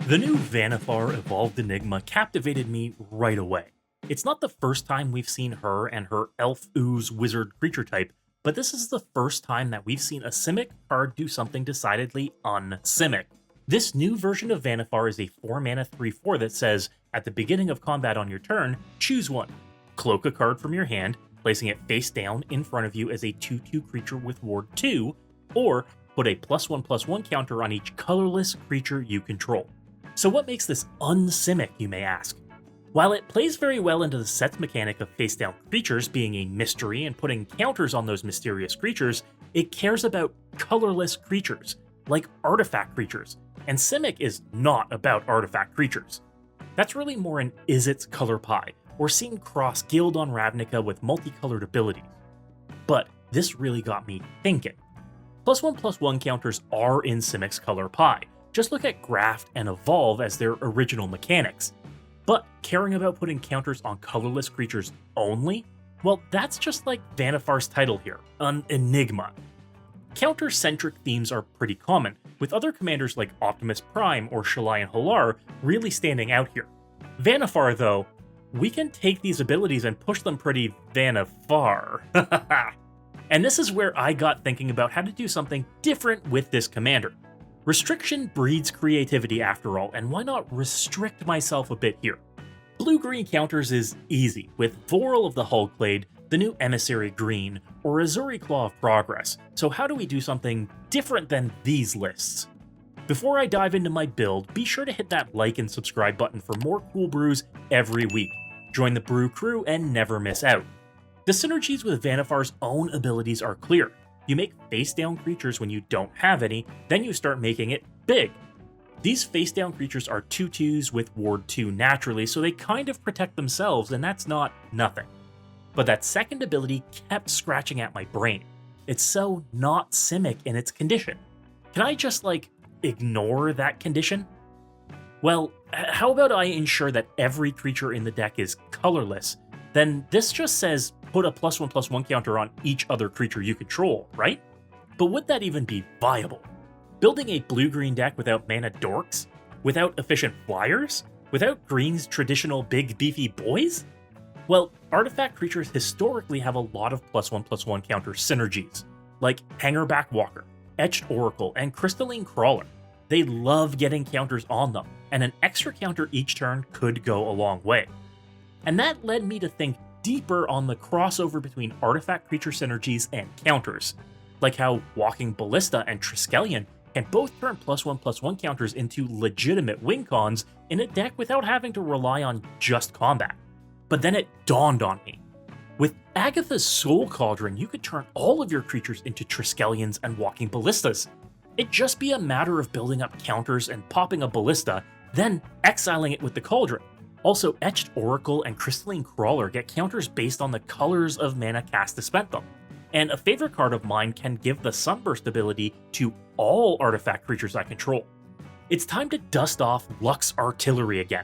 The new Vannifar evolved Enigma captivated me right away. It's not the first time we've seen her and her elf ooze wizard creature type, but this is the first time that we've seen a Simic card do something decidedly un-Simic. This new version of Vannifar is a 4 mana 3/4 that says, at the beginning of combat on your turn, choose one. Cloak a card from your hand, placing it face down in front of you as a 2/2 creature with Ward 2, or put a +1/+1 counter on each colorless creature you control. So what makes this un-Simic, you may ask? While it plays very well into the set's mechanic of face-down creatures being a mystery and putting counters on those mysterious creatures, it cares about colorless creatures, like artifact creatures, and Simic is not about artifact creatures. That's really more an Izzet's color pie, or seen cross Guild on Ravnica with multicolored abilities. But this really got me thinking. +1/+1 counters are in Simic's color pie. Just look at Graft and Evolve as their original mechanics. But caring about putting counters on colorless creatures only? Well, that's just like Vannifar's title here, an Enigma. Counter-centric themes are pretty common, with other commanders like Optimus Prime or Shalai and Halar really standing out here. Vannifar, though, we can take these abilities and push them pretty Vannifar. And this is where I got thinking about how to do something different with this commander. Restriction breeds creativity after all, and why not restrict myself a bit here? Blue-green counters is easy, with Voral of the Hulkblade, the new Emissary Green, or Azuri Claw of Progress, so how do we do something different than these lists? Before I dive into my build, be sure to hit that like and subscribe button for more cool brews every week. Join the brew crew and never miss out. The synergies with Vannifar's own abilities are clear. You make face-down creatures when you don't have any, then you start making it big. These face-down creatures are 2/2s with Ward 2 naturally, so they kind of protect themselves, and that's not nothing. But that second ability kept scratching at my brain. It's so not Simic in its condition. Can I just, ignore that condition? Well, how about I ensure that every creature in the deck is colorless? Then this just says, put a +1/+1 counter on each other creature you control, right? But would that even be viable? Building a blue-green deck without mana dorks? Without efficient flyers? Without green's traditional big beefy boys? Well, artifact creatures historically have a lot of +1/+1 counter synergies, like Hangerback Walker, Etched Oracle, and Crystalline Crawler. They love getting counters on them, and an extra counter each turn could go a long way. And that led me to think deeper on the crossover between artifact creature synergies and counters, like how Walking Ballista and Triskelion can both turn +1/+1 counters into legitimate win cons in a deck without having to rely on just combat. But then it dawned on me. With Agatha's Soul Cauldron, you could turn all of your creatures into Triskelions and Walking Ballistas. It'd just be a matter of building up counters and popping a Ballista, then exiling it with the Cauldron. Also, Etched Oracle and Crystalline Crawler get counters based on the colors of mana cast to spend them. And a favorite card of mine can give the Sunburst ability to all artifact creatures I control. It's time to dust off Lux Artillery again.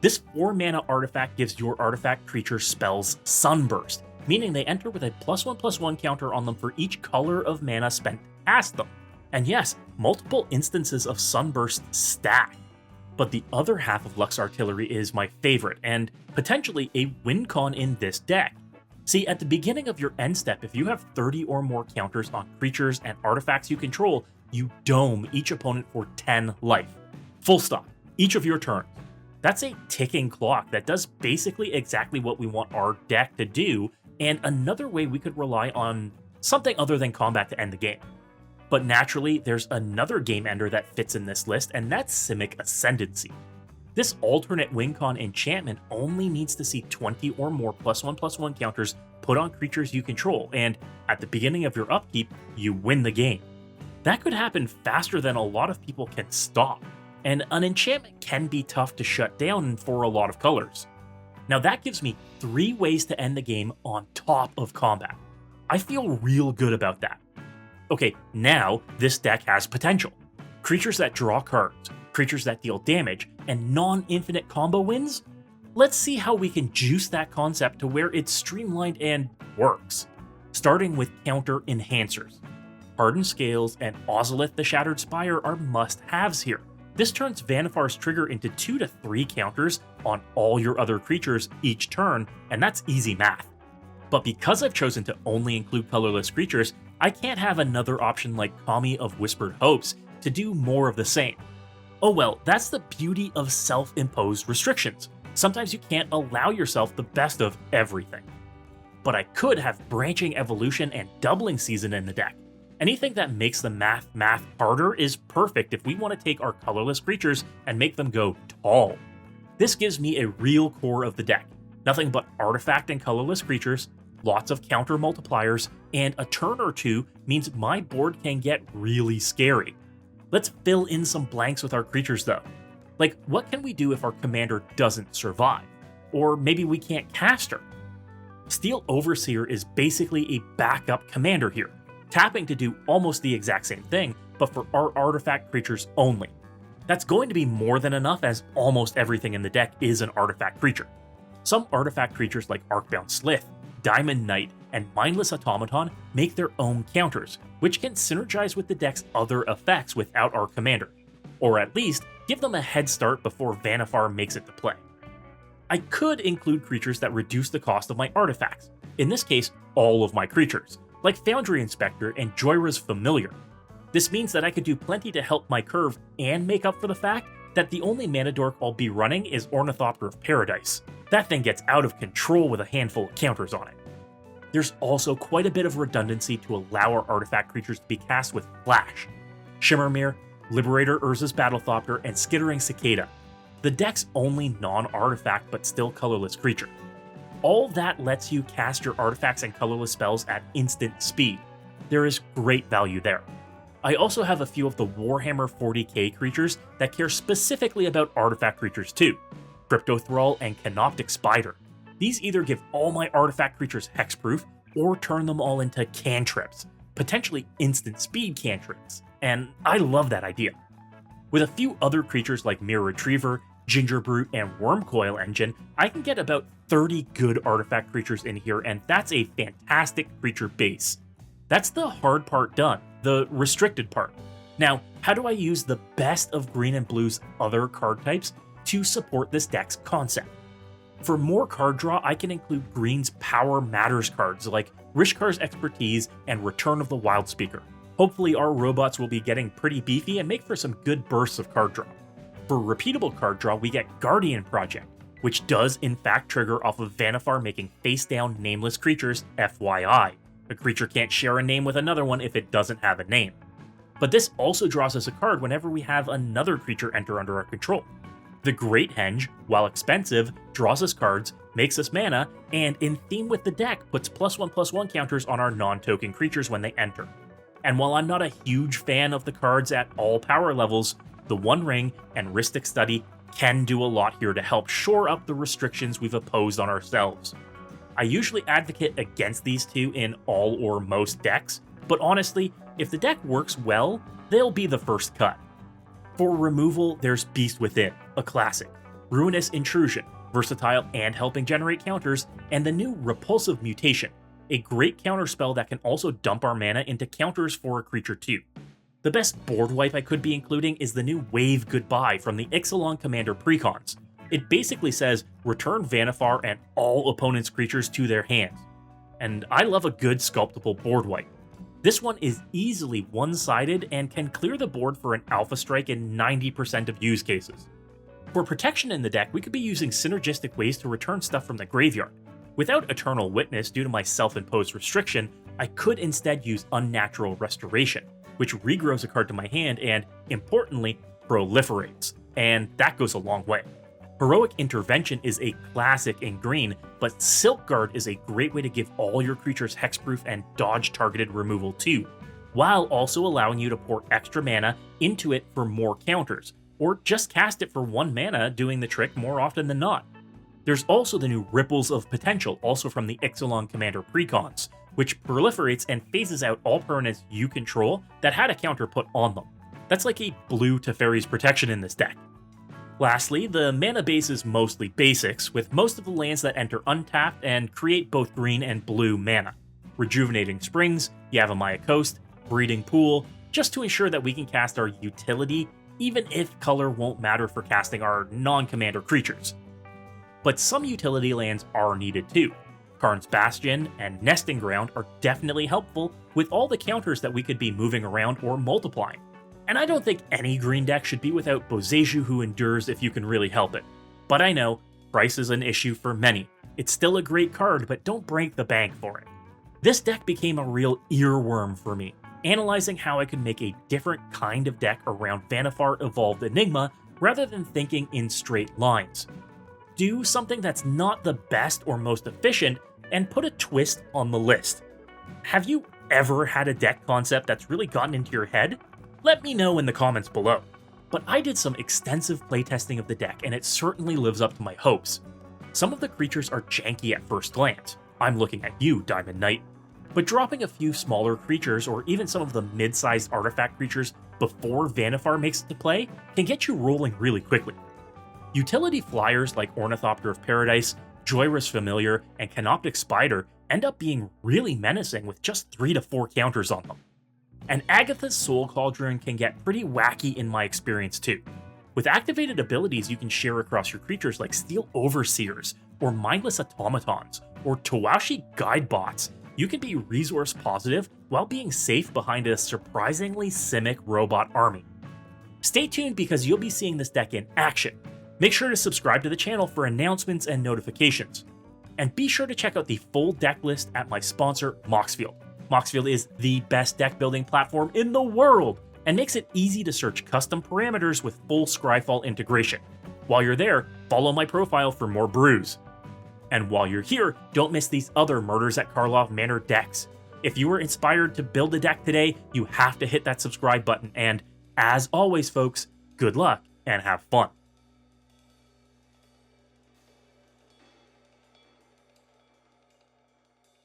This 4 mana artifact gives your artifact creature spells Sunburst, meaning they enter with a +1/+1 counter on them for each color of mana spent past them. And yes, multiple instances of Sunburst stack. But the other half of Lux Artillery is my favorite, and potentially a win con in this deck. See, at the beginning of your end step, if you have 30 or more counters on creatures and artifacts you control, you dome each opponent for 10 life. Full stop. Each of your turns. That's a ticking clock that does basically exactly what we want our deck to do, and another way we could rely on something other than combat to end the game. But naturally, there's another game ender that fits in this list, and that's Simic Ascendancy. This alternate win con enchantment only needs to see 20 or more +1/+1 counters put on creatures you control, and at the beginning of your upkeep, you win the game. That could happen faster than a lot of people can stop, and an enchantment can be tough to shut down for a lot of colors. Now that gives me 3 ways to end the game on top of combat. I feel real good about that. Okay, now this deck has potential. Creatures that draw cards, creatures that deal damage, and non-infinite combo wins? Let's see how we can juice that concept to where it's streamlined and works. Starting with counter enhancers. Hardened Scales and Ozolith the Shattered Spire are must-haves here. This turns Vannifar's trigger into 2 to 3 counters on all your other creatures each turn, and that's easy math. But because I've chosen to only include colorless creatures, I can't have another option like Kami of Whispered Hopes to do more of the same. Oh well, that's the beauty of self-imposed restrictions. Sometimes you can't allow yourself the best of everything. But I could have Branching Evolution and Doubling Season in the deck. Anything that makes the math harder is perfect if we want to take our colorless creatures and make them go tall. This gives me a real core of the deck. Nothing but artifact and colorless creatures, lots of counter multipliers, and a turn or two means my board can get really scary. Let's fill in some blanks with our creatures though. Like, what can we do if our commander doesn't survive? Or maybe we can't cast her? Steel Overseer is basically a backup commander here, tapping to do almost the exact same thing, but for our artifact creatures only. That's going to be more than enough as almost everything in the deck is an artifact creature. Some artifact creatures like Arcbound Slith, Diamond Knight, and Mindless Automaton make their own counters, which can synergize with the deck's other effects without our commander, or at least give them a head start before Vannifar makes it to play. I could include creatures that reduce the cost of my artifacts, in this case all of my creatures, like Foundry Inspector and Joyra's Familiar. This means that I could do plenty to help my curve and make up for the fact that the only mana dork I'll be running is Ornithopter of Paradise. That thing gets out of control with a handful of counters on it. There's also quite a bit of redundancy to allow our artifact creatures to be cast with Flash. Shimmermere, Liberator Urza's Battlethopter, and Skittering Cicada. The deck's only non-artifact but still colorless creature. All that lets you cast your artifacts and colorless spells at instant speed. There is great value there. I also have a few of the Warhammer 40k creatures that care specifically about artifact creatures too. Crypto Thrall and Canoptic Spider. These either give all my artifact creatures hexproof or turn them all into cantrips, potentially instant speed cantrips, and I love that idea. With a few other creatures like Mirror Retriever, Gingerbrute, and Wormcoil Engine, I can get about 30 good artifact creatures in here, and that's a fantastic creature base. That's the hard part done, the restricted part. Now, how do I use the best of Green and Blue's other card types to support this deck's concept? For more card draw, I can include Green's Power Matters cards like Rishkar's Expertise and Return of the Wildspeaker. Hopefully our robots will be getting pretty beefy and make for some good bursts of card draw. For repeatable card draw, we get Guardian Project, which does in fact trigger off of Vannifar making face-down nameless creatures, FYI. A creature can't share a name with another one if it doesn't have a name. But this also draws us a card whenever we have another creature enter under our control. The Great Henge, while expensive, draws us cards, makes us mana, and in theme with the deck, puts +1/+1 counters on our non-token creatures when they enter. And while I'm not a huge fan of the cards at all power levels, the One Ring and Rhystic Study can do a lot here to help shore up the restrictions we've imposed on ourselves. I usually advocate against these two in all or most decks, but honestly, if the deck works well, they'll be the first cut. For removal, there's Beast Within, a classic, Ruinous Intrusion, versatile and helping generate counters, and the new Repulsive Mutation, a great counterspell that can also dump our mana into counters for a creature too. The best board wipe I could be including is the new Wave Goodbye from the Ixalan Commander Precons. It basically says, return Vannifar and all opponents' creatures to their hands. And I love a good sculptable board wipe. This one is easily one-sided and can clear the board for an alpha strike in 90% of use cases. For protection in the deck, we could be using synergistic ways to return stuff from the graveyard. Without Eternal Witness due to my self-imposed restriction, I could instead use Unnatural Restoration, which regrows a card to my hand and, importantly, proliferates, and that goes a long way. Heroic Intervention is a classic in green, but Silkguard is a great way to give all your creatures hexproof and dodge targeted removal too, while also allowing you to pour extra mana into it for more counters, or just cast it for 1 mana, doing the trick more often than not. There's also the new Ripples of Potential, also from the Ixalan Commander Precons, which proliferates and phases out all permanents you control that had a counter put on them. That's like a blue Teferi's protection in this deck. Lastly, the mana base is mostly basics, with most of the lands that enter untapped and create both green and blue mana. Rejuvenating Springs, Yavimaya Coast, Breeding Pool, just to ensure that we can cast our utility even if color won't matter for casting our non-commander creatures. But some utility lands are needed too. Karn's Bastion and Nesting Ground are definitely helpful with all the counters that we could be moving around or multiplying. And I don't think any green deck should be without Boseiju who endures if you can really help it. But I know, price is an issue for many. It's still a great card, but don't break the bank for it. This deck became a real earworm for me, analyzing how I could make a different kind of deck around Vannifar Evolved Enigma rather than thinking in straight lines. Do something that's not the best or most efficient, and put a twist on the list. Have you ever had a deck concept that's really gotten into your head? Let me know in the comments below. But I did some extensive playtesting of the deck, and it certainly lives up to my hopes. Some of the creatures are janky at first glance. I'm looking at you, Diamond Knight. But dropping a few smaller creatures, or even some of the mid-sized artifact creatures before Vannifar makes it to play, can get you rolling really quickly. Utility flyers like Ornithopter of Paradise, Joyrus Familiar, and Canoptic Spider end up being really menacing with just 3 to 4 counters on them. And Agatha's Soul Cauldron can get pretty wacky in my experience too. With activated abilities you can share across your creatures like Steel Overseers, or Mindless Automatons, or Tawashi Guidebots, you can be resource positive while being safe behind a surprisingly Simic robot army. Stay tuned because you'll be seeing this deck in action. Make sure to subscribe to the channel for announcements and notifications. And be sure to check out the full deck list at my sponsor, Moxfield. Moxfield is the best deck building platform in the world and makes it easy to search custom parameters with full Scryfall integration. While you're there, follow my profile for more brews. And while you're here, don't miss these other Murders at Karlov Manor decks. If you were inspired to build a deck today, you have to hit that subscribe button, and as always folks, good luck and have fun.